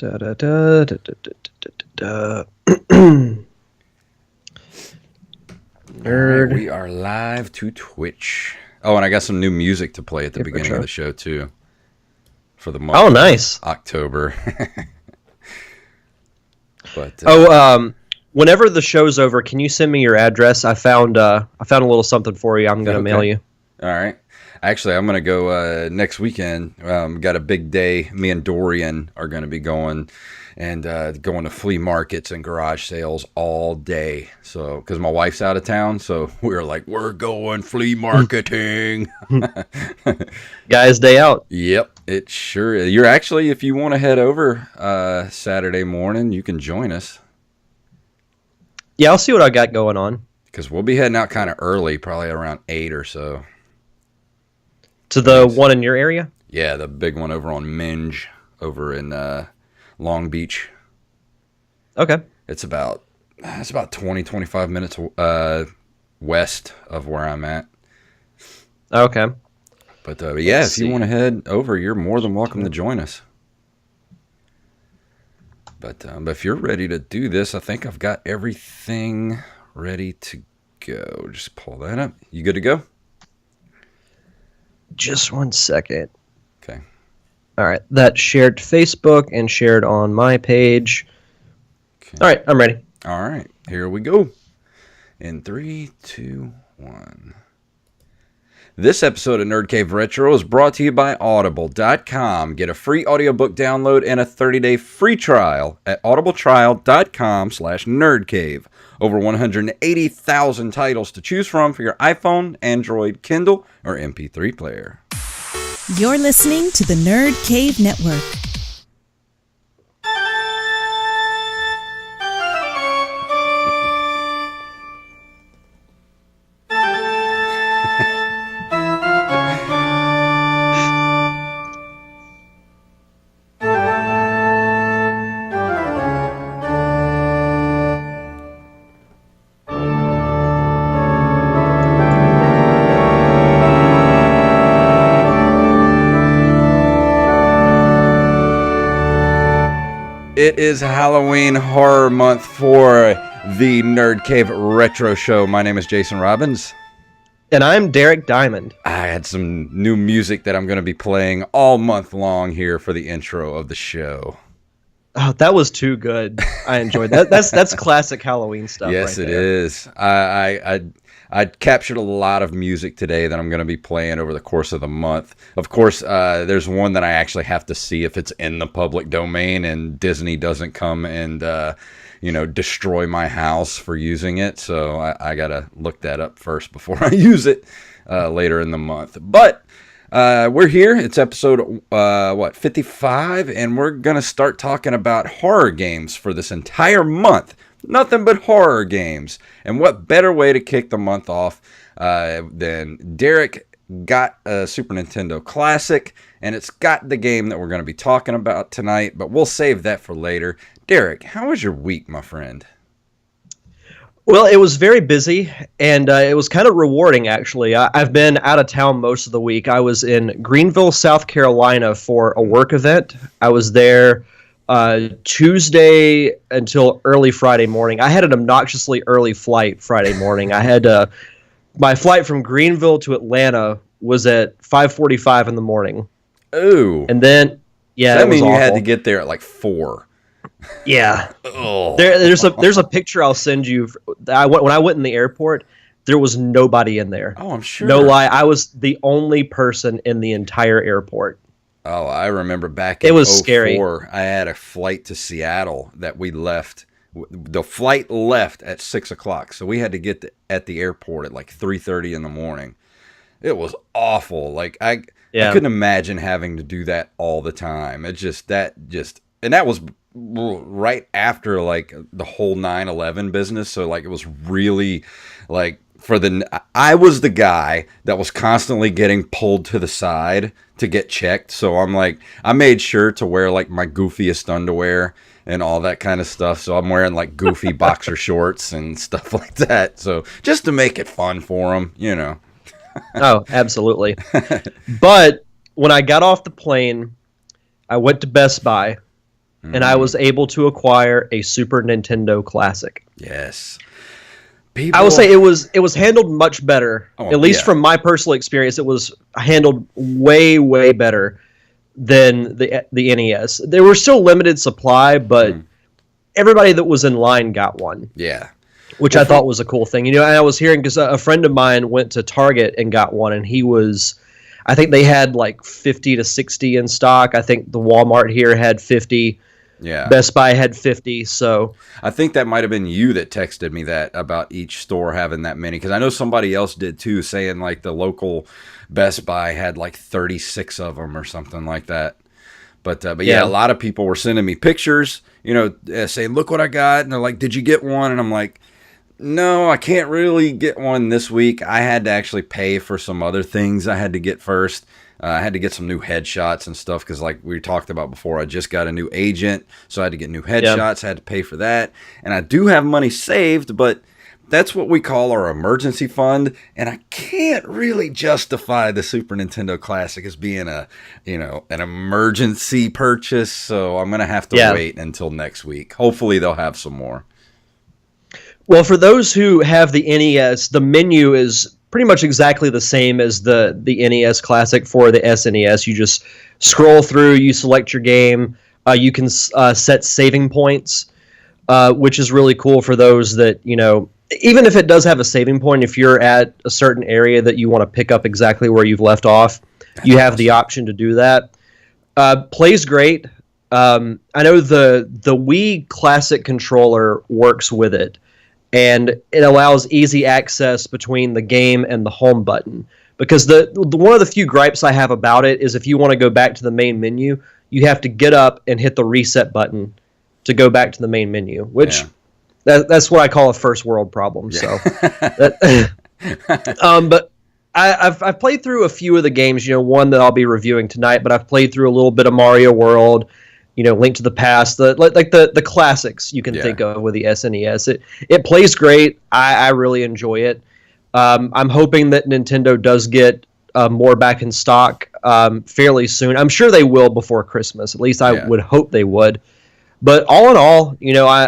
Da, da, da, da, da, da, da, da. Nerd. Right, we are live to Twitch. Oh, and I got some new music to play at the beginning of the show, too. For the month nice. of October. But whenever the show's over, can you send me your address? I found a little something for you. I'm going to mail you. All right. Actually, I'm going to go next weekend. Got a big day. Me and Dorian are going to be going and going to flea markets and garage sales all day. So, because my wife's out of town, so we're like, we're going flea marketing. Guys, day out. Yep, it sure is. You're actually, if you want to head over Saturday morning, you can join us. Yeah, I'll see what I got going on. Because we'll be heading out kind of early, probably around 8 or so. To the one in your area? Yeah, the big one over on Minge, over in Long Beach. Okay. It's about 20, 25 minutes west of where I'm at. Okay. But yeah, if you want to head over, you're more than welcome to join us. But if you're ready to do this, I think I've got everything ready to go. Just pull that up. You good to go? Just 1 second. Okay. All right. That shared to Facebook and shared on my page. Okay. All right. I'm ready. All right. Here we go. In 3, 2, 1. This episode of Nerd Cave Retro is brought to you by Audible.com. Get a free audiobook download and a 30-day free trial at audibletrial.com/nerdcave. Over 180,000 titles to choose from for your iPhone, Android, Kindle, or MP3 player. You're listening to the Nerd Cave Network. It is Halloween Horror Month for the Nerd Cave Retro Show. My name is Jason Robbins. And I'm Derek Diamond. I had some new music that I'm going to be playing all month long here for the intro of the show. Oh, that was too good. I enjoyed that. That's classic Halloween stuff. Yes, right it there. is. I captured a lot of music today that I'm going to be playing over the course of the month. Of course, there's one that I actually have to see if it's in the public domain and Disney doesn't come and destroy my house for using it. So I got to look that up first before I use it later in the month. But we're here. It's episode 55, and we're going to start talking about horror games for this entire month. Nothing but horror games. And what better way to kick the month off than Derek got a Super Nintendo Classic, and it's got the game that we're going to be talking about tonight, but we'll save that for later. Derek, how was your week, my friend? Well, it was very busy, and it was kind of rewarding, actually. I've been out of town most of the week. I was in Greenville, South Carolina for a work event. I was there Tuesday until early Friday morning. I had an obnoxiously early flight Friday morning. I had my flight from Greenville to Atlanta was at 5:45 in the morning. Ooh. And then, yeah, that means you had to get there at like 4. Yeah. Oh. There's a picture I'll send you. When I went in the airport, there was nobody in there. Oh, I'm sure. No lie, I was the only person in the entire airport. Oh, I remember back in it was scary. I had a flight to Seattle that we left. The flight left at 6 o'clock, so we had to get at the airport at like 3:30 in the morning. It was awful. Like I couldn't imagine having to do that all the time. And that was right after like the whole 9/11 business. So like it was really like I was the guy that was constantly getting pulled to the side to get checked. So I'm like, I made sure to wear like my goofiest underwear and all that kind of stuff. So I'm wearing like goofy boxer shorts and stuff like that. So just to make it fun for them, you know. Oh, absolutely. But when I got off the plane, I went to Best Buy and I was able to acquire a Super Nintendo Classic. Yes. I will say it was handled much better. At least from my personal experience, it was handled way, way better than the NES. There were still limited supply, but everybody that was in line got one. Yeah. Which I thought was a cool thing. And I was hearing, because a friend of mine went to Target and got one, and I think they had like 50 to 60 in stock. I think the Walmart here had 50. Yeah. Best Buy had 50. So I think that might have been you that texted me that about each store having that many, because I know somebody else did too, saying like the local Best Buy had like 36 of them or something like that. But yeah, a lot of people were sending me pictures, saying, look what I got. And they're like, did you get one? And I'm like, no, I can't really get one this week. I had to actually pay for some other things I had to get first. I had to get some new headshots and stuff because, like we talked about before, I just got a new agent, so I had to get new headshots. I had to pay for that. And I do have money saved, but that's what we call our emergency fund. And I can't really justify the Super Nintendo Classic as being an emergency purchase. So I'm going to have to wait until next week. Hopefully they'll have some more. Well, for those who have the NES, the menu is pretty much exactly the same as the NES Classic for the SNES. You just scroll through, you select your game, you can set saving points, which is really cool for those that, even if it does have a saving point, if you're at a certain area that you want to pick up exactly where you've left off, you have the option to do that. Plays great. I know the Wii Classic controller works with it. And it allows easy access between the game and the home button. Because the one of the few gripes I have about it is if you want to go back to the main menu, you have to get up and hit the reset button to go back to the main menu, which that's what I call a first world problem. Yeah. So, but I've played through a few of the games. One that I'll be reviewing tonight, but I've played through a little bit of Mario World. Link to the Past, the classics you can think of with the SNES. It plays great. I really enjoy it. I'm hoping that Nintendo does get more back in stock fairly soon. I'm sure they will before Christmas. At least I would hope they would. But all in all,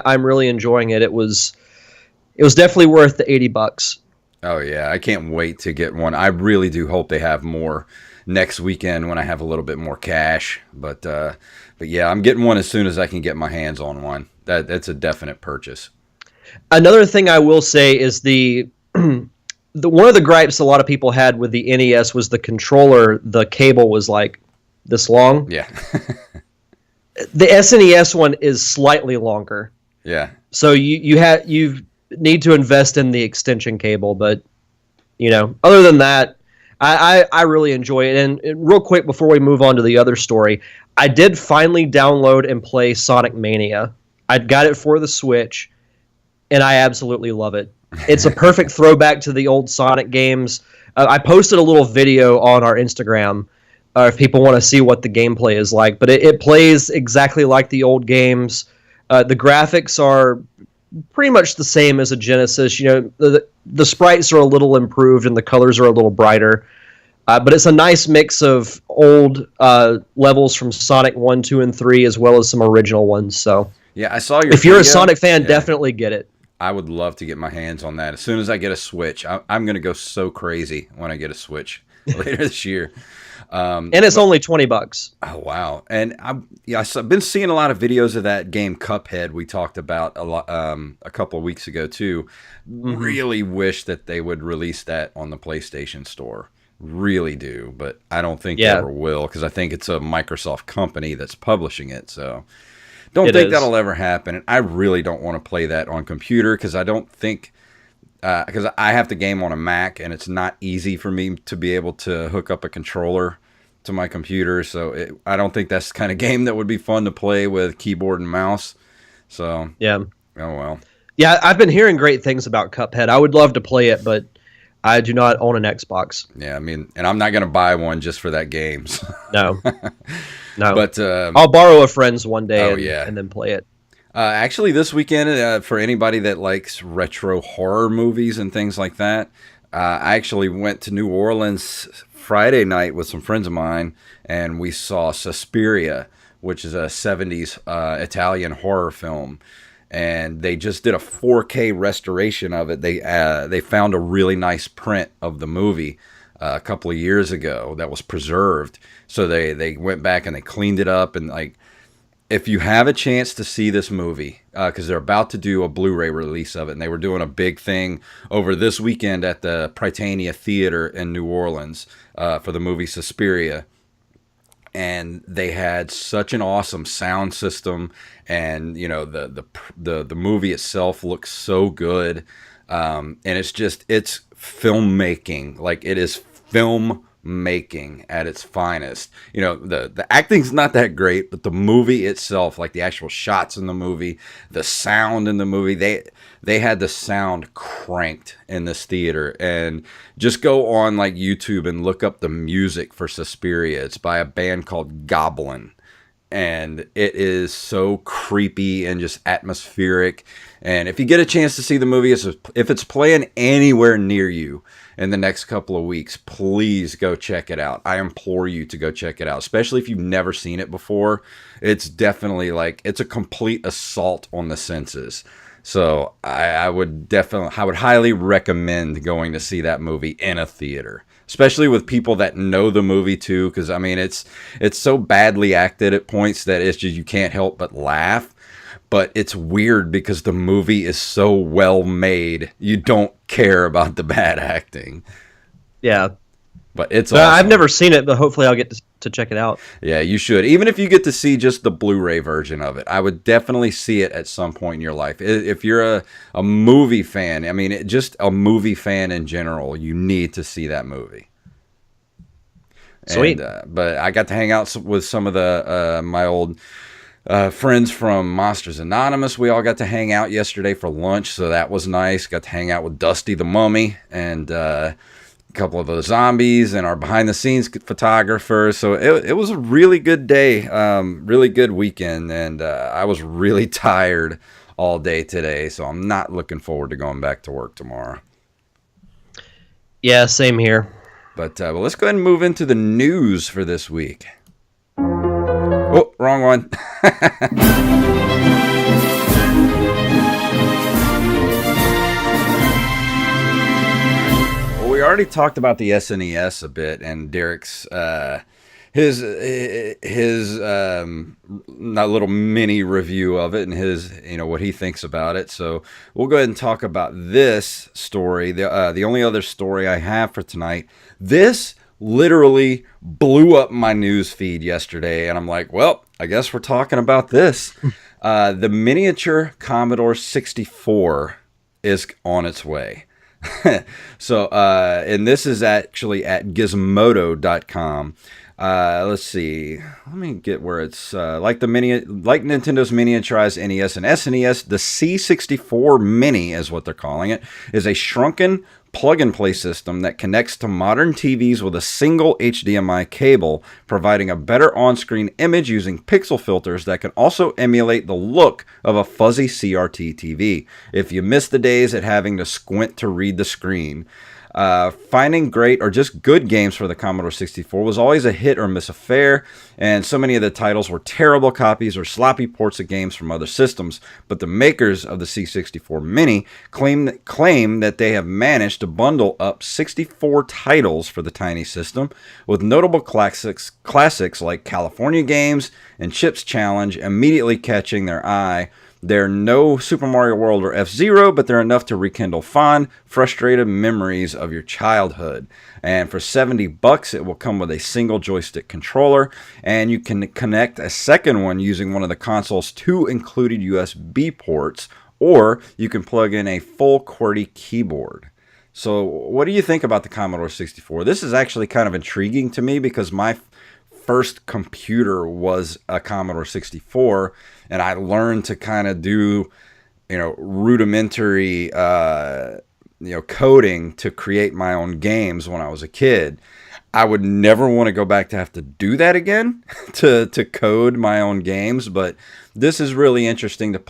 I'm really enjoying it. It was definitely worth the $80. Oh yeah, I can't wait to get one. I really do hope they have more next weekend when I have a little bit more cash. But yeah, I'm getting one as soon as I can get my hands on one. That's a definite purchase. Another thing I will say is the one of the gripes a lot of people had with the NES was the controller. The cable was like this long. Yeah. The SNES one is slightly longer. Yeah. So you need to invest in the extension cable, but other than that, I really enjoy it. And real quick before we move on to the other story, I did finally download and play Sonic Mania. I'd got it for the Switch, and I absolutely love it. It's a perfect throwback to the old Sonic games. I posted a little video on our Instagram if people want to see what the gameplay is like. But it plays exactly like the old games. The graphics are pretty much the same as a Genesis. The sprites are a little improved and the colors are a little brighter. But it's a nice mix of old levels from Sonic 1, 2, and 3, as well as some original ones. So yeah, I saw your If you're video. a Sonic fan, definitely get it. I would love to get my hands on that. As soon as I get a Switch, I'm going to go so crazy when I get a Switch later this year. And it's only $20. Oh, wow. And I've been seeing a lot of videos of that game Cuphead we talked about a couple of weeks ago, too. Mm-hmm. Really wish that they would release that on the PlayStation Store. Really do, but I don't think they ever will because I think it's a Microsoft company that's publishing it, so don't think that'll ever happen. And I really don't want to play that on computer because I don't think because I have the game on a Mac and it's not easy for me to be able to hook up a controller to my computer, so I don't think that's the kind of game that would be fun to play with keyboard and mouse. So yeah, oh well. Yeah, I've been hearing great things about Cuphead. I would love to play it, but I do not own an Xbox. Yeah, I mean, and I'm not going to buy one just for that game. So. No. But I'll borrow a friend's one day and then play it. Actually, this weekend, for anybody that likes retro horror movies and things like that, I actually went to New Orleans Friday night with some friends of mine, and we saw Suspiria, which is a 70s Italian horror film. And they just did a 4K restoration of it. They found a really nice print of the movie a couple of years ago that was preserved. So they went back and they cleaned it up. And like, if you have a chance to see this movie, because they're about to do a Blu-ray release of it, and they were doing a big thing over this weekend at the Prytania Theater in New Orleans for the movie Suspiria. And they had such an awesome sound system, and you know the movie itself looks so good, and it's filmmaking, like it is filmmaking at its finest. You know, the acting's not that great, but the movie itself, like the actual shots in the movie, the sound in the movie, they had the sound cranked in this theater. And just go on like YouTube and look up the music for Suspiria. It's by a band called Goblin. And it is so creepy and just atmospheric. And if you get a chance to see the movie, if it's playing anywhere near you in the next couple of weeks, please go check it out. I implore you to go check it out, especially if you've never seen it before. It's definitely it's a complete assault on the senses. So I would highly recommend going to see that movie in a theater, especially with people that know the movie too. Because I mean, it's so badly acted at points that it's just you can't help but laugh. But it's weird because the movie is so well made, you don't care about the bad acting. Yeah. But it's awesome. I've never seen it, but hopefully I'll get to check it out. Yeah, you should. Even if you get to see just the Blu-ray version of it, I would definitely see it at some point in your life. If you're a movie fan, I mean, just a movie fan in general, you need to see that movie. Sweet. But I got to hang out with some of my old friends from Monsters Anonymous. We all got to hang out yesterday for lunch, so that was nice. Got to hang out with Dusty the Mummy and a couple of the zombies and our behind-the-scenes photographers. So it was a really good day, really good weekend, and I was really tired all day today, so I'm not looking forward to going back to work tomorrow. Yeah, same here. But well, let's go ahead and move into the news for this week. Oh, wrong one. Well, we already talked about the SNES a bit, and Derek's his little mini review of it, and his what he thinks about it. So we'll go ahead and talk about this story. The only other story I have for tonight. This literally blew up my news feed yesterday, and I'm like, well, I guess we're talking about this. The miniature Commodore 64 is on its way. So, and this is actually at gizmodo.com. Let's see. Let me get where it's like Nintendo's miniaturized NES and SNES. The C64 Mini is what they're calling it. Is a shrunken plug-and-play system that connects to modern TVs with a single HDMI cable, providing a better on-screen image using pixel filters that can also emulate the look of a fuzzy CRT TV. If you miss the days at having to squint to read the screen, finding great or just good games for the Commodore 64 was always a hit or miss affair, and so many of the titles were terrible copies or sloppy ports of games from other systems. But the makers of the C64 Mini claim that they have managed to bundle up 64 titles for the tiny system, with notable classics like California Games and Chips Challenge immediately catching their eye. They're no Super Mario World or F-Zero, but they're enough to rekindle fond, frustrated memories of your childhood. And for $70, it will come with a single joystick controller, and you can connect a second one using one of the console's two included USB ports, or you can plug in a full QWERTY keyboard. So what do you think about the Commodore 64? This is actually kind of intriguing to me because my first computer was a Commodore 64, and I learned to kind of do, rudimentary, coding to create my own games when I was a kid. I would never want to go back to have to do that again, to code my own games, but this is really interesting to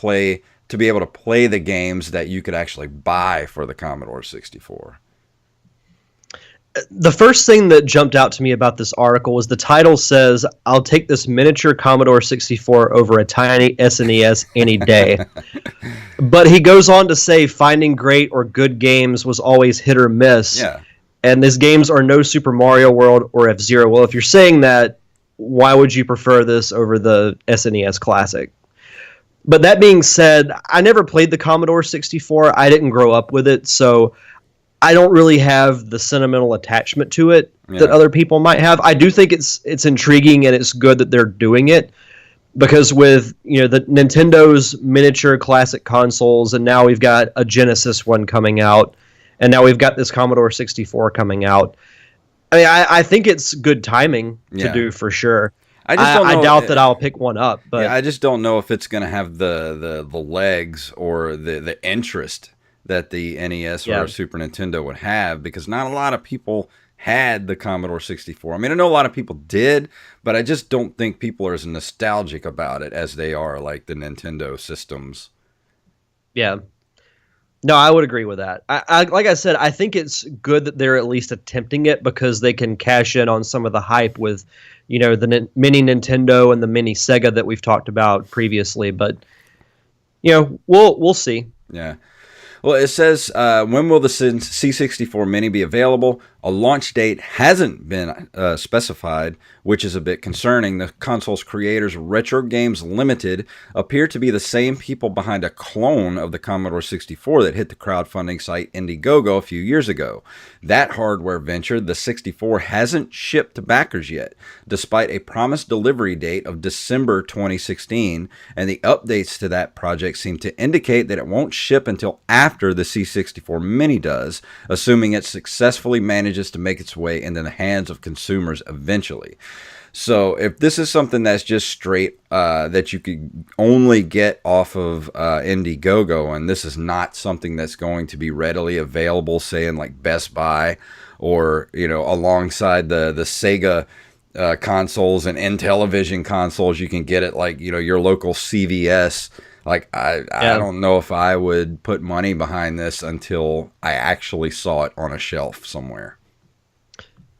be able to play the games that you could actually buy for the Commodore 64. The first thing that jumped out to me about this article was the title says, "I'll take this miniature Commodore 64 over a tiny SNES any day." But he goes on to say finding great or good games was always hit or miss. Yeah. And these games are no Super Mario World or F-Zero. Well, if you're saying that, why would you prefer this over the SNES Classic? But that being said, I never played the Commodore 64. I didn't grow up with it, so I don't really have the sentimental attachment to it that other people might have. I do think it's intriguing and it's good that they're doing it, because with the Nintendo's miniature classic consoles, and now we've got a Genesis one coming out, and now we've got this Commodore 64 coming out. I mean, I think it's good timing to do for sure. I doubt that I'll pick one up, but I just don't know if it's going to have the legs or the interest that the NES or Super Nintendo would have, because not a lot of people had the Commodore 64. I mean, I know a lot of people did, but I just don't think people are as nostalgic about it as they are like the Nintendo systems. Yeah. No, I would agree with that. I like I said, I think it's good that they're at least attempting it, because they can cash in on some of the hype with, the mini Nintendo and the mini Sega that we've talked about previously. But, we'll see. Yeah. Well, it says, when will the C64 Mini be available? A launch date hasn't been specified, which is a bit concerning. The console's creators, Retro Games Limited, appear to be the same people behind a clone of the Commodore 64 that hit the crowdfunding site Indiegogo a few years ago. That hardware venture, the 64, hasn't shipped to backers yet, despite a promised delivery date of December 2016, and the updates to that project seem to indicate that it won't ship until after the C64 Mini does, assuming it successfully manages to make its way into the hands of consumers eventually. So if this is something that's just straight that you could only get off of Indiegogo, and this is not something that's going to be readily available, say in like Best Buy or alongside the Sega consoles and Intellivision consoles, you can get it like your local CVS. Like I don't know if I would put money behind this until I actually saw it on a shelf somewhere.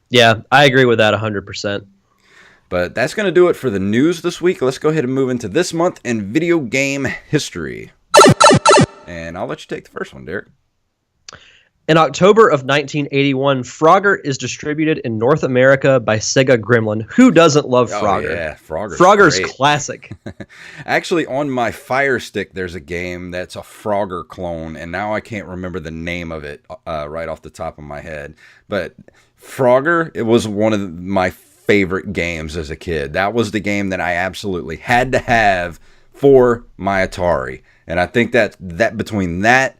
Yeah, I agree with that 100%. But that's going to do it for the news this week. Let's go ahead and move into this month in video game history. And I'll let you take the first one, Derek. In October of 1981, Frogger is distributed in North America by Sega Gremlin. Who doesn't love Frogger? Oh, yeah, Frogger's great. Classic. Actually, on my Fire Stick, there's a game that's a Frogger clone, and now I can't remember the name of it right off the top of my head. But Frogger, it was one of my favorite games as a kid. That was the game that I absolutely had to have for my Atari. And I think that between that,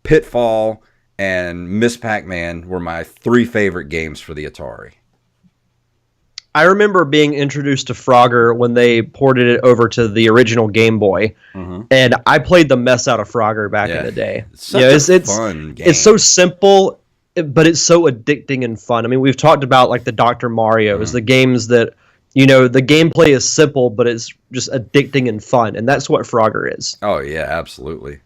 Pitfall, and Miss Pac-Man were my three favorite games for the Atari. I remember being introduced to Frogger when they ported it over to the original Game Boy, and I played the mess out of Frogger back in the day. It's such a fun game. It's so simple, but it's so addicting and fun. I mean, we've talked about like the Dr. Marios, the games that, the gameplay is simple, but it's just addicting and fun, and that's what Frogger is. Oh, yeah, absolutely.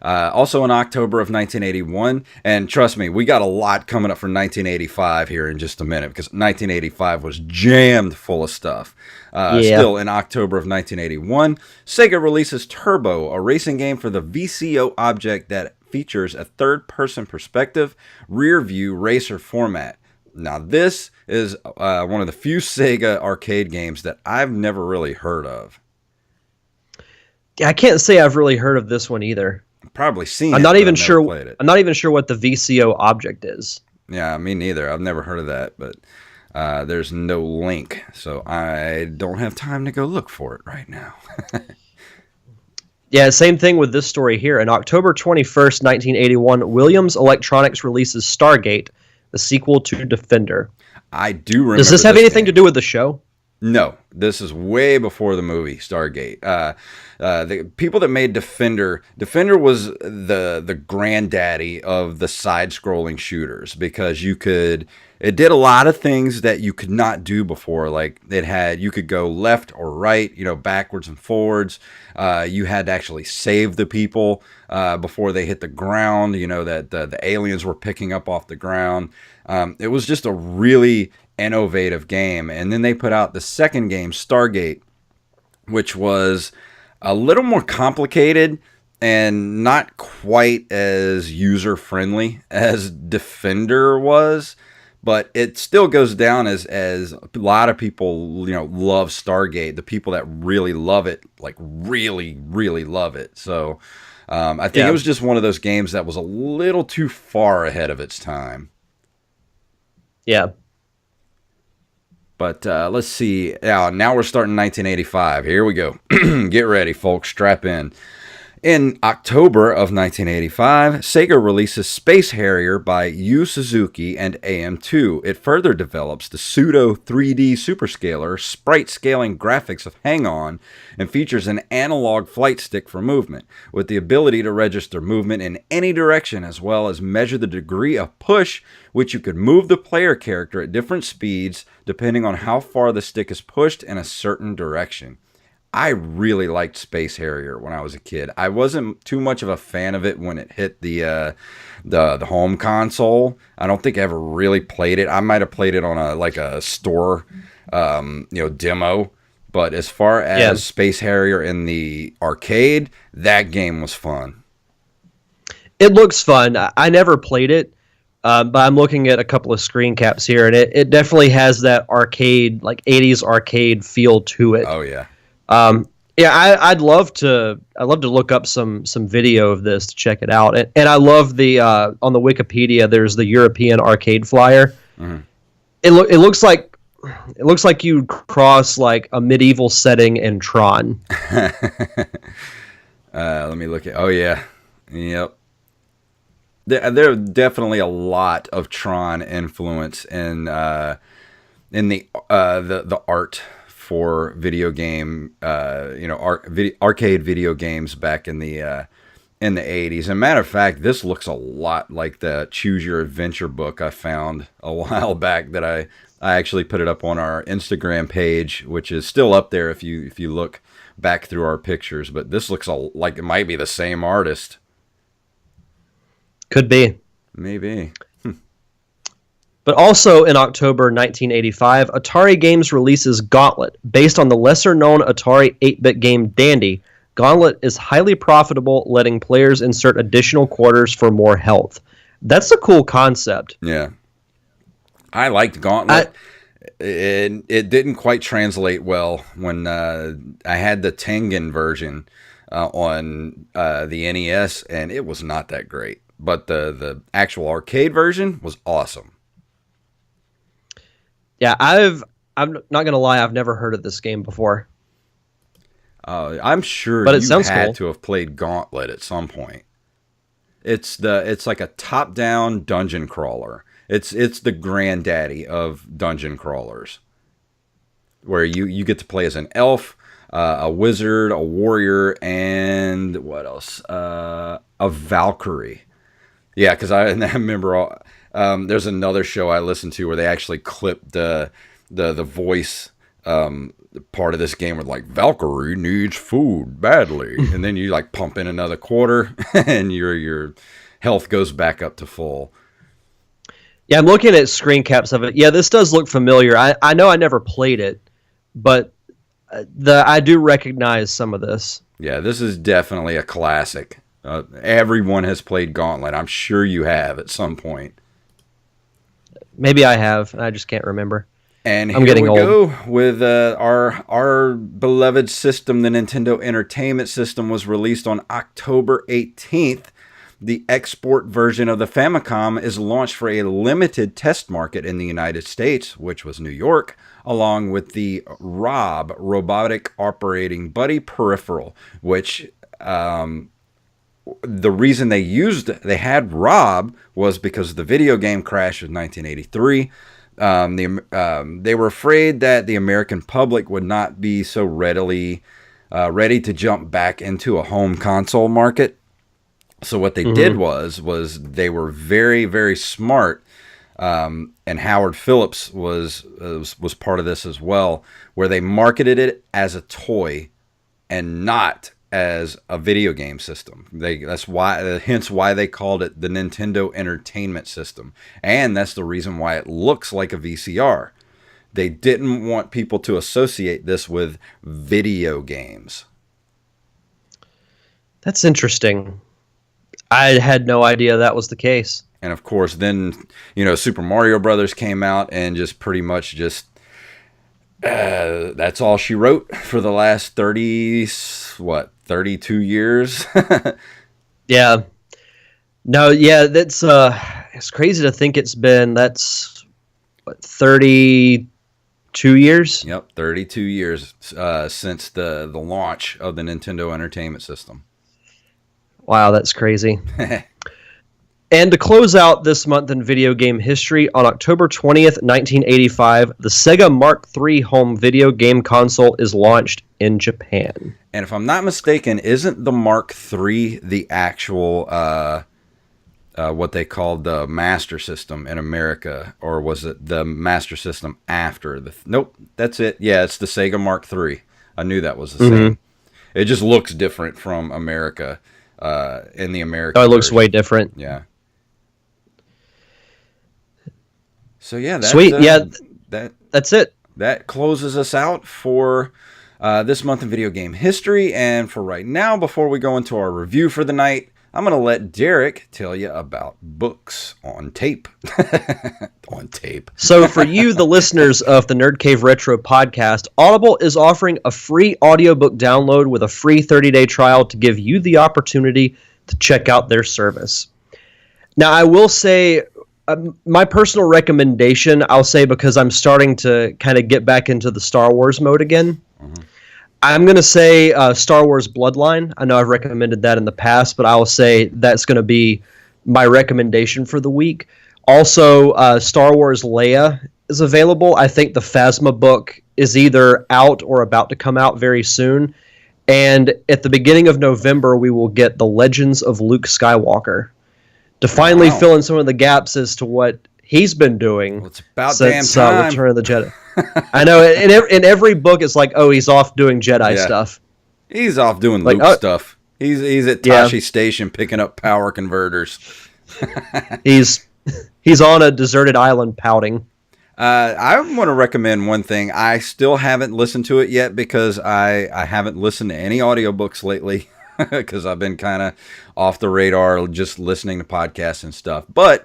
Also in October of 1981, and trust me, we got a lot coming up for 1985 here in just a minute, because 1985 was jammed full of stuff. Still in October of 1981, Sega releases Turbo, a racing game for the VCO object that features a third-person perspective, rear-view racer format. Now this is one of the few Sega arcade games that I've never really heard of. I can't say I've really heard of this one either. Probably seen I'm it, not even I've sure. never played it. I'm not even sure what the VCO object is. Yeah, me neither. I've never heard of that, but there's no link, so I don't have time to go look for it right now. Yeah, same thing with this story here. On October 21st, 1981, Williams Electronics releases Stargate, the sequel to Defender. I do remember. Does this have anything game. to do with the show? No, this is way before the movie Stargate. The people that made Defender was the granddaddy of the side-scrolling shooters because it did a lot of things that you could not do before. Like you could go left or right, backwards and forwards. You had to actually save the people before they hit the ground. That the aliens were picking up off the ground. It was just a really innovative game. And then they put out the second game, Stargate, which was a little more complicated and not quite as user-friendly as Defender was, but it still goes down as a lot of people, love Stargate. The people that really love it, like really, really love it. So I think it was just one of those games that was a little too far ahead of its time. Yeah. But let's see. Now we're starting 1985. Here we go. Get ready, folks. Strap in. In October of 1985, Sega releases Space Harrier by Yu Suzuki and AM2. It further develops the pseudo 3D superscalar sprite scaling graphics of Hang-On and features an analog flight stick for movement, with the ability to register movement in any direction as well as measure the degree of push, which you could move the player character at different speeds depending on how far the stick is pushed in a certain direction. I really liked Space Harrier when I was a kid. I wasn't too much of a fan of it when it hit the home console. I don't think I ever really played it. I might have played it on a store, demo. But as far as Space Harrier in the arcade, that game was fun. It looks fun. I never played it, but I'm looking at a couple of screen caps here, and it definitely has that arcade, like 80s arcade feel to it. Oh yeah. I'd love to look up some video of this to check it out. And I love the on the Wikipedia there's the European arcade flyer. Mm-hmm. It looks like you cross like a medieval setting in Tron. Let me look at. Oh yeah, yep. There are definitely a lot of Tron influence in the art for video game, arcade video games back in the 80s. As a matter of fact, this looks a lot like the Choose Your Adventure book I found a while back that I actually put it up on our Instagram page, which is still up there if you look back through our pictures. But this looks like it might be the same artist. Could be. Maybe. But also in October 1985, Atari Games releases Gauntlet. Based on the lesser-known Atari 8-bit game Dandy, Gauntlet is highly profitable, letting players insert additional quarters for more health. That's a cool concept. Yeah. I liked Gauntlet. It didn't quite translate well when I had the Tengen version on the NES, and it was not that great. But the actual arcade version was awesome. Yeah, I'm not gonna lie, I've never heard of this game before. I'm sure but it you had cool. to have played Gauntlet at some point. It's like a top-down dungeon crawler. It's the granddaddy of dungeon crawlers, where you get to play as an elf, a wizard, a warrior, and what else? A Valkyrie. Yeah, because I remember there's another show I listened to where they actually clipped the voice part of this game with like Valkyrie needs food badly, and then you like pump in another quarter, and your health goes back up to full. Yeah, I'm looking at screen caps of it. Yeah, this does look familiar. I know I never played it, but I do recognize some of this. Yeah, this is definitely a classic. Everyone has played Gauntlet. I'm sure you have at some point. Maybe I have. I just can't remember. And I'm getting old. Go with our beloved system. The Nintendo Entertainment System was released on October 18th. The export version of the Famicom is launched for a limited test market in the United States, which was New York, along with the ROB, Robotic Operating Buddy Peripheral, which the reason they had ROB was because the video game crash of 1983. They were afraid that the American public would not be so ready to jump back into a home console market. So what they did was they were very, very smart. And Howard Phillips was part of this as well, where they marketed it as a toy and not as a video game system. Hence why they called it the Nintendo Entertainment System, and that's the reason why it looks like a VCR. They didn't want people to associate this with video games. That's interesting. I had no idea that was the case. And of course, then, Super Mario Brothers came out and just pretty much that's all she wrote for the last 32 years. Yeah. No, yeah, that's it's crazy to think that's 32 years? Yep, 32 years since the launch of the Nintendo Entertainment System. Wow, that's crazy. And to close out this month in video game history, on October 20th, 1985, the Sega Mark III home video game console is launched in Japan. And if I'm not mistaken, isn't the Mark III the actual, what they called the Master System in America? Or was it the Master System after? Nope, that's it. Yeah, it's the Sega Mark III. I knew that was the same. It just looks different from America, in the American Oh, it looks version. way different. Yeah. So yeah, Sweet. That's it. That closes us out for this month in video game history. And for right now, before we go into our review for the night, I'm going to let Derek tell you about books on tape. On tape. So for you, the listeners of the Nerd Cave Retro podcast, Audible is offering a free audiobook download with a free 30-day trial to give you the opportunity to check out their service. Now, I will say, my personal recommendation, I'll say because I'm starting to kind of get back into the Star Wars mode again. I'm going to say Star Wars Bloodline. I know I've recommended that in the past, but I'll say that's going to be my recommendation for the week. Also, Star Wars Leia is available. I think the Phasma book is either out or about to come out very soon. And at the beginning of November, we will get the Legends of Luke Skywalker to finally fill in some of the gaps as to what he's been doing. Well, it's about since damn time. Return of the Jedi. I know. In every book, it's like, oh, he's off doing Jedi stuff. He's off doing Luke stuff. He's at Tashi Station picking up power converters. He's on a deserted island pouting. I want to recommend one thing. I still haven't listened to it yet because I haven't listened to any audiobooks lately because I've been kind of off the radar just listening to podcasts and stuff. But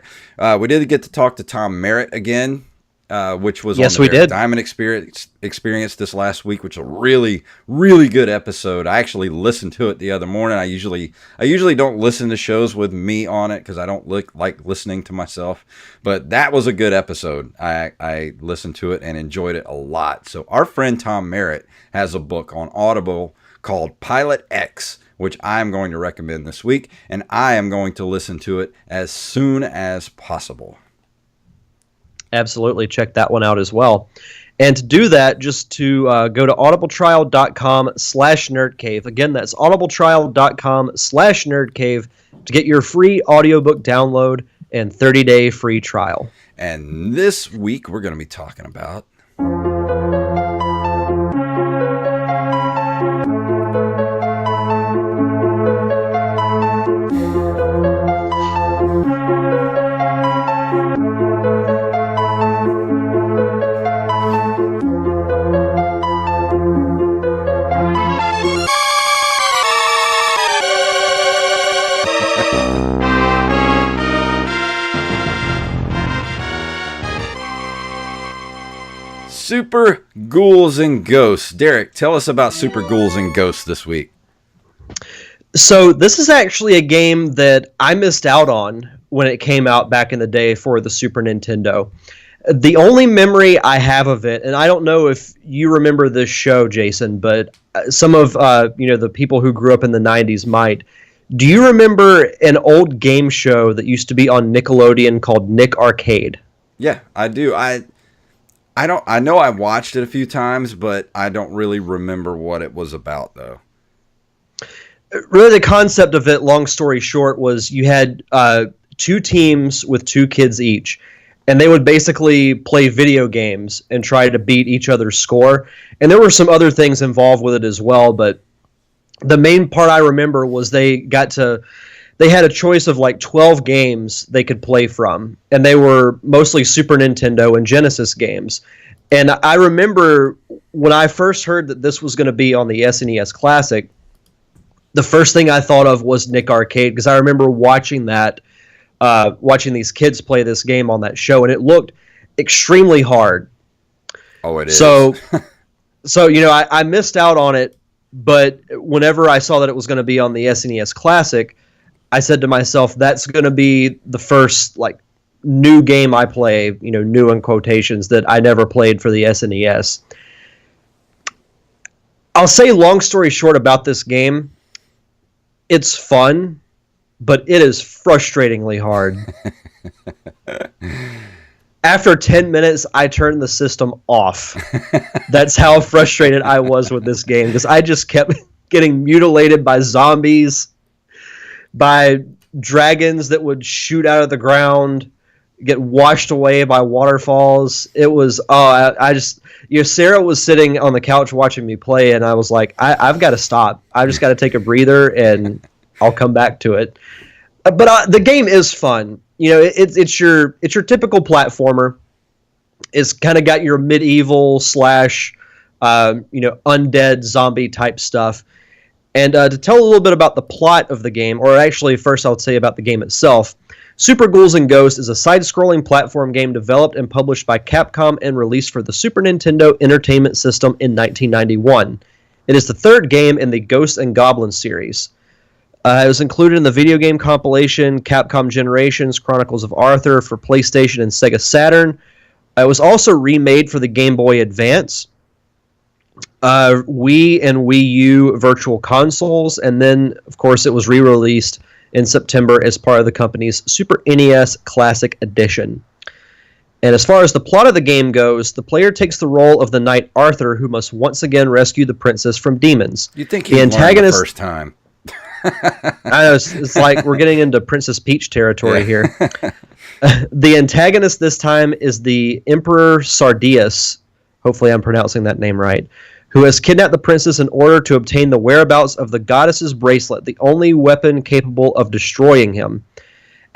we did get to talk to Tom Merritt again, which was on the Diamond experience this last week, which was a really, really good episode. I actually listened to it the other morning. I usually don't listen to shows with me on it because I don't like listening to myself. But that was a good episode. I listened to it and enjoyed it a lot. So our friend Tom Merritt has a book on Audible called Pilot X, which I'm going to recommend this week, and I am going to listen to it as soon as possible. Absolutely. Check that one out as well. And to do that, just to go to audibletrial.com/nerdcave. Again, that's audibletrial.com/nerdcave to get your free audiobook download and 30-day free trial. And this week, we're going to be talking about... Super Ghouls and Ghosts. Derek, tell us about Super Ghouls and Ghosts this week. So this is actually a game that I missed out on when it came out back in the day for the Super Nintendo. The only memory I have of it, and I don't know if you remember this show, Jason, but some of the people who grew up in the 90s might. Do you remember an old game show that used to be on Nickelodeon called Nick Arcade? Yeah, I do. I know I watched it a few times, but I don't really remember what it was about though. Really, the concept of it, long story short, was you had two teams with two kids each, and they would basically play video games and try to beat each other's score. And there were some other things involved with it as well, but the main part I remember was they had a choice of like 12 games they could play from, and they were mostly Super Nintendo and Genesis games. And I remember when I first heard that this was going to be on the SNES Classic, the first thing I thought of was Nick Arcade, because I remember watching these kids play this game on that show, and it looked extremely hard. Oh, it is. So I missed out on it, but whenever I saw that it was going to be on the SNES Classic, I said to myself, that's going to be the first like new game I play, new in quotations, that I never played for the SNES. I'll say, long story short about this game, it's fun, but it is frustratingly hard. After 10 minutes, I turned the system off. That's how frustrated I was with this game, because I just kept getting mutilated by zombies, by dragons that would shoot out of the ground, get washed away by waterfalls. It was, Sarah was sitting on the couch watching me play, and I was like, I've got to stop. I've just got to take a breather, and I'll come back to it. But the game is fun. It's your typical platformer. It's kind of got your medieval / undead zombie type stuff. And to tell a little bit about the plot of the game, or actually first I'll say about the game itself, Super Ghouls and Ghosts is a side-scrolling platform game developed and published by Capcom and released for the Super Nintendo Entertainment System in 1991. It is the third game in the Ghosts and Goblins series. It was included in the video game compilation Capcom Generations Chronicles of Arthur for PlayStation and Sega Saturn. It was also remade for the Game Boy Advance, Wii and Wii U Virtual Consoles, and then, of course, it was re-released in September as part of the company's Super NES Classic Edition. And as far as the plot of the game goes, the player takes the role of the knight Arthur, who must once again rescue the princess from demons. You'd think he'd learn the first time. I know, it's like we're getting into Princess Peach territory here. The antagonist this time is the Emperor Sardius, hopefully I'm pronouncing that name right, who has kidnapped the princess in order to obtain the whereabouts of the goddess's bracelet, the only weapon capable of destroying him.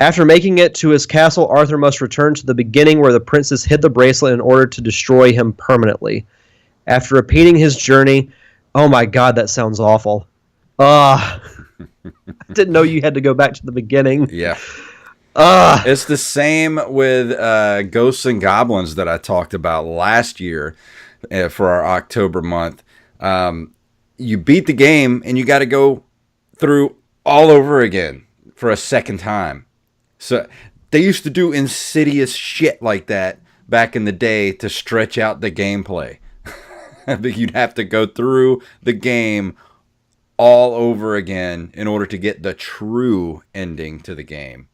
After making it to his castle, Arthur must return to the beginning where the princess hid the bracelet in order to destroy him permanently. After repeating his journey, oh my god, that sounds awful. I didn't know you had to go back to the beginning. Yeah. It's the same with Ghosts and Goblins that I talked about last year for our October month. You beat the game and you got to go through all over again for a second time. So they used to do insidious shit like that back in the day to stretch out the gameplay. You'd have to go through the game all over again in order to get the true ending to the game.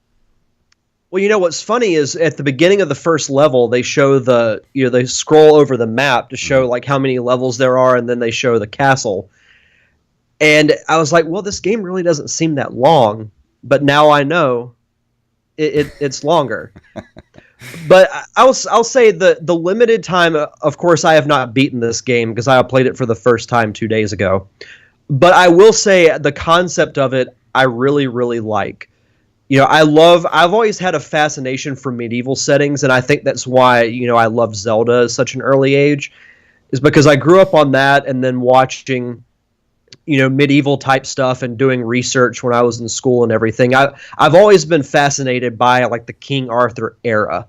Well, what's funny is at the beginning of the first level, they show they scroll over the map to show like how many levels there are, and then they show the castle. And I was like, well, this game really doesn't seem that long, but now I know it's longer. But I'll say the limited time, of course, I have not beaten this game because I played it for the first time 2 days ago. But I will say the concept of it, I really, really like. I've always had a fascination for medieval settings, and I think that's why, I love Zelda at such an early age, is because I grew up on that and then watching, medieval type stuff and doing research when I was in school and everything. I've always been fascinated by like the King Arthur era.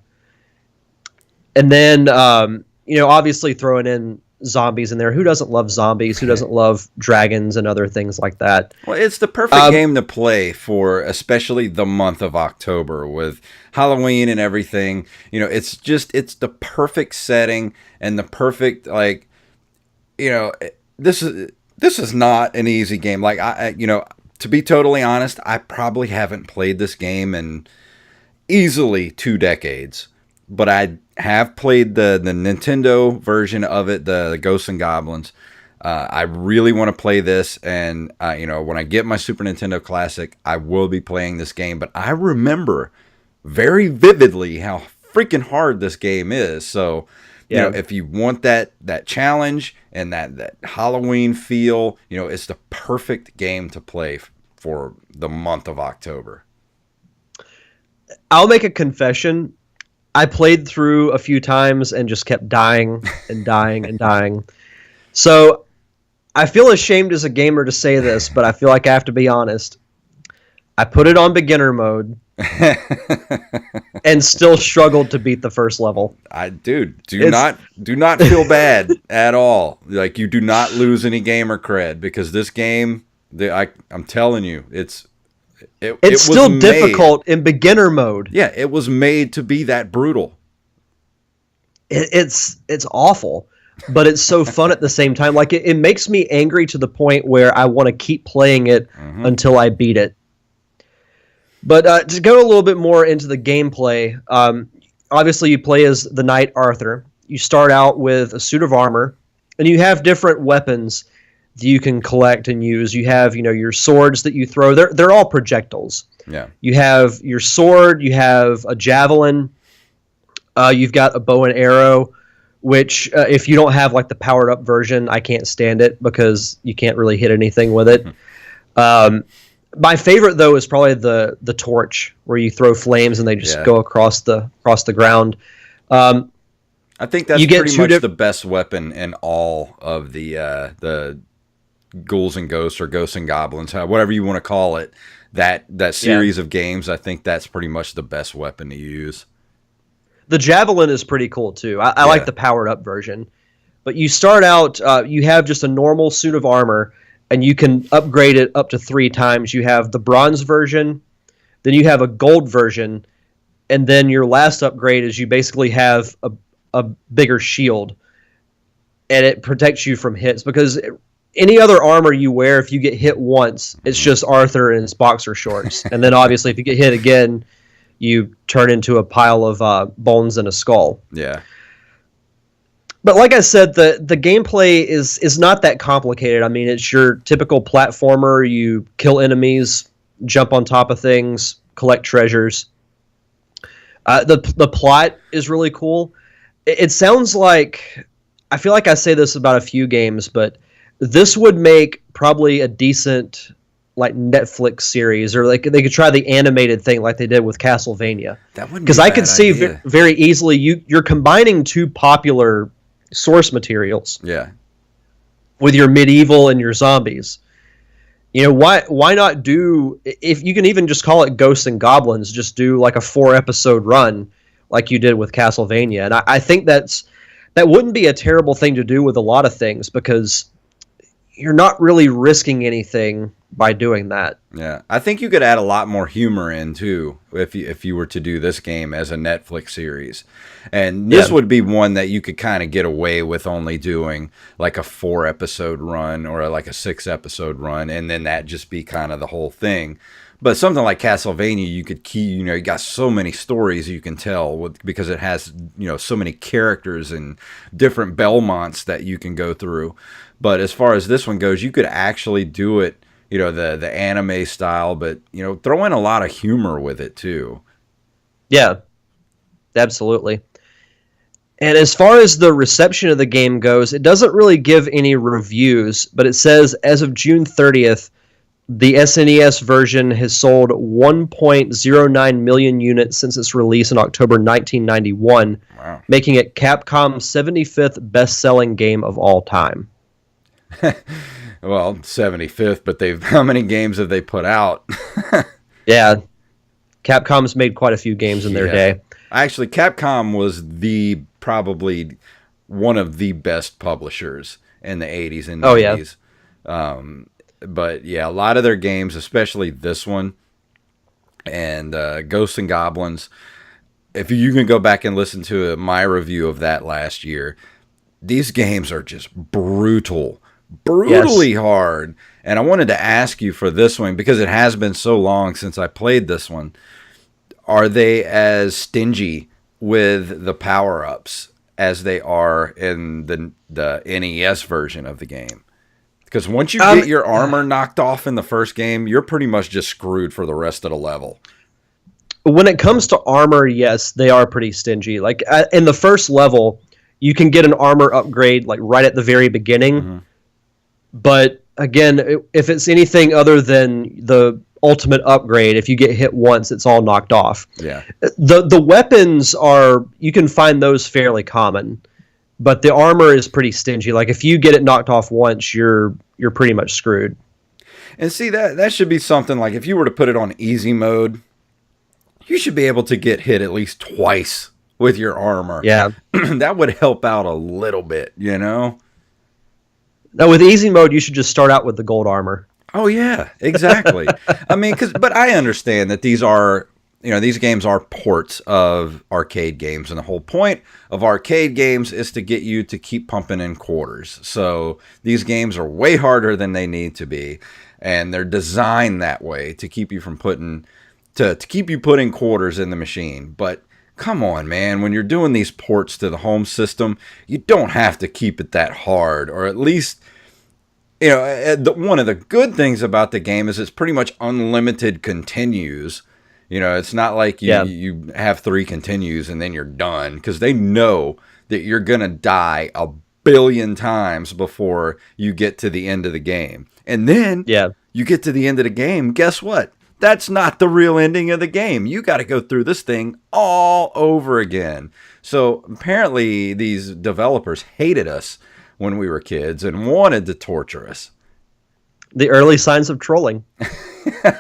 And then, obviously throwing in zombies in there. Who doesn't love zombies? Who doesn't love dragons and other things like that? Well, it's the perfect game to play for, especially the month of October with Halloween and everything. It's the perfect setting and the perfect, this is not an easy game. Like, to be totally honest, I probably haven't played this game in easily 2 decades. but I have played the Nintendo version of it, the Ghosts and Goblins. I really want to play this, and when I get my Super Nintendo Classic, I will be playing this game. But I remember very vividly how freaking hard this game is. So, if you want that challenge and that Halloween feel, it's the perfect game to play for the month of October. I'll make a confession. I played through a few times and just kept dying and dying and dying. So I feel ashamed as a gamer to say this, but I feel like I have to be honest. I put it on beginner mode and still struggled to beat the first level. Do not feel bad at all. Like, you do not lose any gamer cred, because this game, I'm telling you, it's still difficult in beginner mode. Yeah, it was made to be that brutal. It's awful, but it's so fun at the same time. Like, it makes me angry to the point where I want to keep playing it until I beat it. But to go a little bit more into the gameplay, obviously you play as the Knight Arthur. You start out with a suit of armor, and you have different weapons that you can collect and use. You have, your swords that you throw. They're all projectiles. Yeah. You have your sword. You have a javelin. You've got a bow and arrow, which if you don't have like the powered up version, I can't stand it because you can't really hit anything with it. My favorite though is probably the torch, where you throw flames and they just go across the ground. I think that's pretty much the best weapon in all of the Ghouls and Ghosts, or Ghosts and Goblins, whatever you want to call it. That series of games, I think that's pretty much the best weapon to use. The javelin is pretty cool too. I like the powered up version. But you start out, you have just a normal suit of armor, and you can upgrade it up to 3 times. You have the bronze version, then you have a gold version, and then your last upgrade is you basically have a bigger shield, and it protects you from hits. Because any other armor you wear, if you get hit once, it's just Arthur in his boxer shorts. And then obviously if you get hit again, you turn into a pile of bones and a skull. Yeah. But like I said, the gameplay is not that complicated. I mean, it's your typical platformer. You kill enemies, jump on top of things, collect treasures. The plot is really cool. It sounds like, I feel like I say this about a few games, but this would make probably a decent like Netflix series, or like they could try the animated thing like they did with Castlevania. That wouldn't be because I could see very easily you're combining 2 popular source materials. Yeah. With your medieval and your zombies. Why not do, if you can even just call it Ghosts and Goblins, just do like a 4-episode run like you did with Castlevania. And I think that wouldn't be a terrible thing to do with a lot of things, because you're not really risking anything by doing that. Yeah, I think you could add a lot more humor in too if you were to do this game as a Netflix series. And this would be one that you could kind of get away with only doing like a 4-episode run or like a 6-episode run, and then that just be kind of the whole thing. But something like Castlevania, you could you got so many stories you can tell because it has, so many characters and different Belmonts that you can go through. But as far as this one goes, you could actually do it, the anime style, but, throw in a lot of humor with it too. Yeah, absolutely. And as far as the reception of the game goes, it doesn't really give any reviews, but it says as of June 30th, the SNES version has sold 1.09 million units since its release in October 1991, making it Capcom's 75th best-selling game of all time. Well, 75th, but how many games have they put out? Yeah, Capcom's made quite a few games in their day. Actually, Capcom was probably one of the best publishers in the 80s and 90s. Oh, yeah. But yeah, a lot of their games, especially this one and Ghosts and Goblins, if you can go back and listen to my review of that last year, these games are just brutally hard. And I wanted to ask you for this one, because it has been so long since I played this one. Are they as stingy with the power-ups as they are in the NES version of the game. Because once you get your armor knocked off in the first game, you're pretty much just screwed for the rest of the level. When it comes to armor, yes, they are pretty stingy. Like in the first level, you can get an armor upgrade like right at the very beginning. Mm-hmm. But again, if it's anything other than the ultimate upgrade, if you get hit once, it's all knocked off. Yeah. The weapons you can find those fairly common, but the armor is pretty stingy. Like if you get it knocked off once, you're pretty much screwed. And see, that should be something like if you were to put it on easy mode, you should be able to get hit at least twice with your armor. Yeah. That would help out a little bit, you know? Now, with easy mode, you should just start out with the gold armor. Oh, yeah, exactly. I mean, but I understand that these games are ports of arcade games, and the whole point of arcade games is to get you to keep pumping in quarters. So these games are way harder than they need to be, and they're designed that way to keep you from putting quarters in the machine. But come on, man, when you're doing these ports to the home system, you don't have to keep it that hard, or at least, you know, one of the good things about the game is it's pretty much unlimited continues. You know, it's not like you have 3 continues and then you're done, because they know that you're going to die a billion times before you get to the end of the game. And then you get to the end of the game, guess what? That's not the real ending of the game. You got to go through this thing all over again. So apparently these developers hated us when we were kids and wanted to torture us. The early signs of trolling.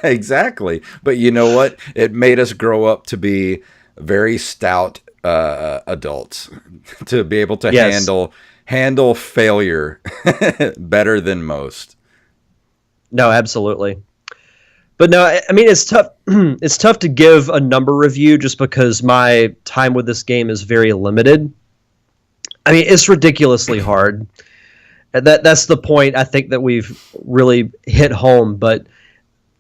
Exactly. But you know what? It made us grow up to be very stout adults, to be able to handle failure better than most. No, absolutely. But no, I mean, it's tough. It's tough to give a number review just because my time with this game is very limited. I mean, it's ridiculously hard. That's the point I think that we've really hit home. But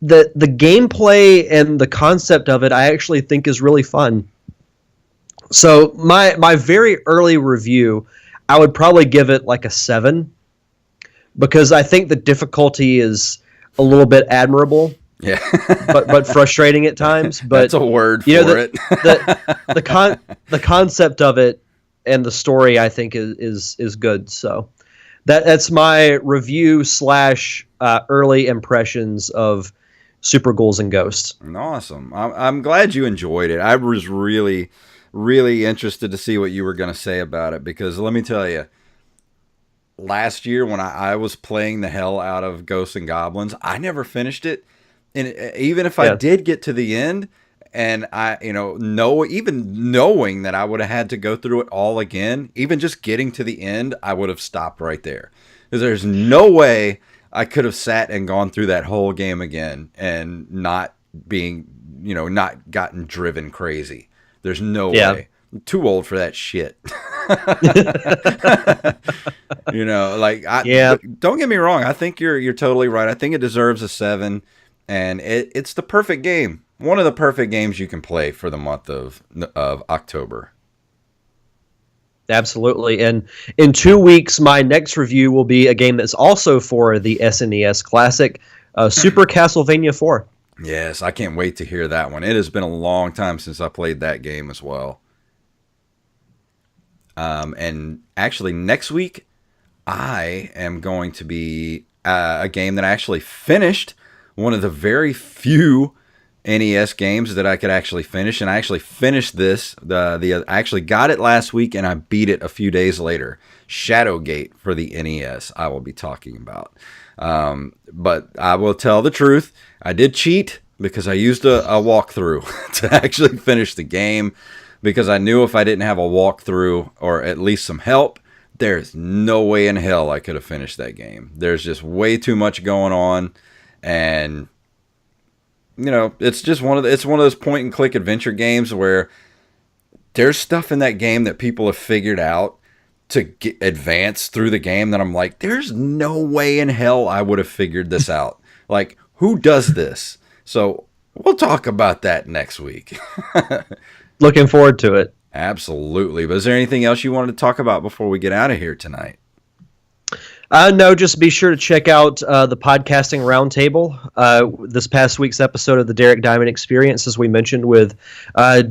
the gameplay and the concept of it, I actually think is really fun. So my very early review, I would probably give it like a 7, because I think the difficulty is a little bit admirable. Yeah, but frustrating at times. But that's a word for it. the concept of it and the story, I think, is good. So that's my review / early impressions of Super Ghouls and Ghosts. Awesome. I'm glad you enjoyed it. I was really, really interested to see what you were going to say about it, because let me tell you, last year when I was playing the hell out of Ghosts and Goblins, I never finished it. And even if I did get to the end, and even knowing that I would have had to go through it all again, even just getting to the end, I would have stopped right there. Because there's no way I could have sat and gone through that whole game again and not gotten driven crazy. There's no way. I'm too old for that shit. Don't get me wrong. I think you're totally right. I think it deserves a 7. And it's the perfect game. One of the perfect games you can play for the month of October. Absolutely. And in 2 weeks, my next review will be a game that's also for the SNES Classic, Super Castlevania 4. Yes, I can't wait to hear that one. It has been a long time since I played that game as well. And actually, next week, I am going to be a game that I actually finished. One of the very few NES games that I could actually finish, and I actually finished this. I actually got it last week, and I beat it a few days later. Shadowgate for the NES, I will be talking about. But I will tell the truth, I did cheat because I used a walkthrough to actually finish the game, because I knew if I didn't have a walkthrough or at least some help, there's no way in hell I could have finished that game. There's just way too much going on. And it's just one of those point and click adventure games where there's stuff in that game that people have figured out to advance through the game that I'm like, there's no way in hell I would have figured this out. Like, who does this? So we'll talk about that next week. Looking forward to it. Absolutely. But is there anything else you wanted to talk about before we get out of here tonight? No, just be sure to check out the Podcasting Roundtable. This past week's episode of the Derek Diamond Experience, as we mentioned, with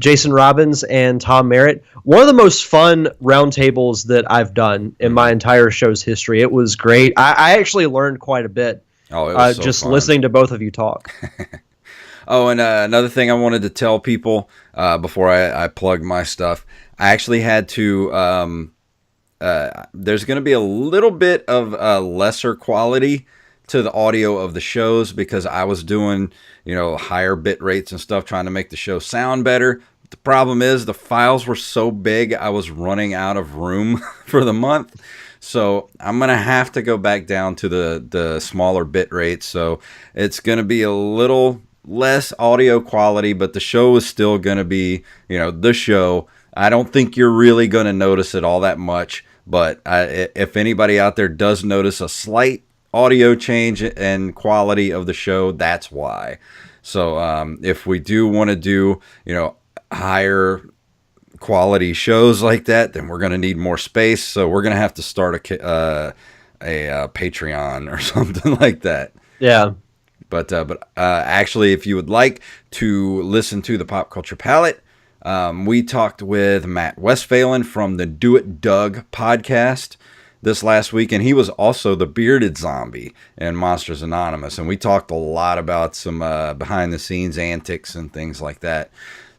Jason Robbins and Tom Merritt. One of the most fun roundtables that I've done in my entire show's history. It was great. I actually learned quite a bit It was so just fun. listening to both of you talk. Oh, and another thing I wanted to tell people before I plug my stuff, I actually had to... there's going to be a little bit of lesser quality to the audio of the shows because I was doing, higher bit rates and stuff, trying to make the show sound better. The problem is the files were so big, I was running out of room for the month. So I'm going to have to go back down to the smaller bit rates. So it's going to be a little less audio quality, but the show is still going to be, the show. I don't think you're really going to notice it all that much. But if anybody out there does notice a slight audio change in quality of the show, that's why. So if we do want to do, higher quality shows like that, then we're going to need more space. So we're going to have to start a Patreon or something like that. Yeah. But actually, if you would like to listen to the Pop Culture Palette, we talked with Matt Westphalen from the Do It Doug podcast this last week, and he was also the bearded zombie in Monsters Anonymous, and we talked a lot about some behind-the-scenes antics and things like that.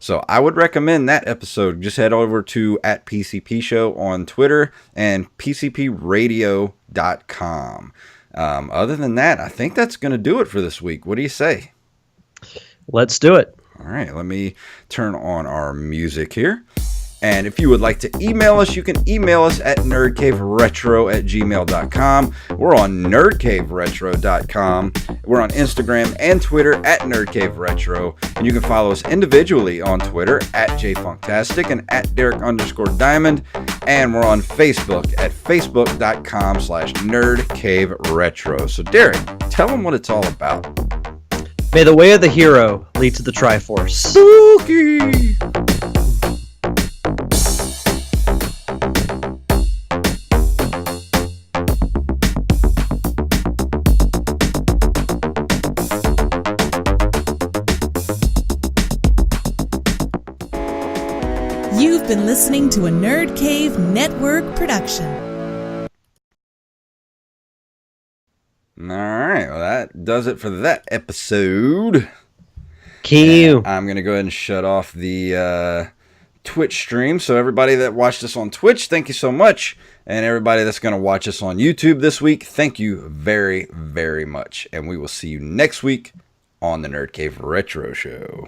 So I would recommend that episode. Just head over to @PCP Show on Twitter and PCPRadio.com. Other than that, I think that's going to do it for this week. What do you say? Let's do it. All right, let me turn on our music here. And if you would like to email us, you can email us at nerdcaveretro@gmail.com. We're on nerdcaveretro.com. We're on Instagram and Twitter at nerdcaveretro. And you can follow us individually on Twitter at jfunktastic and at Derek_Diamond. And we're on Facebook at facebook.com/nerdcaveretro. So Derek, tell them what it's all about. May the way of the hero lead to the Triforce. Spooky! You've been listening to a Nerd Cave Network production. All right, well, that does it for that episode. Cue. I'm going to go ahead and shut off the Twitch stream. So everybody that watched us on Twitch, thank you so much. And everybody that's going to watch us on YouTube this week, thank you very, very much. And we will see you next week on the Nerd Cave Retro Show.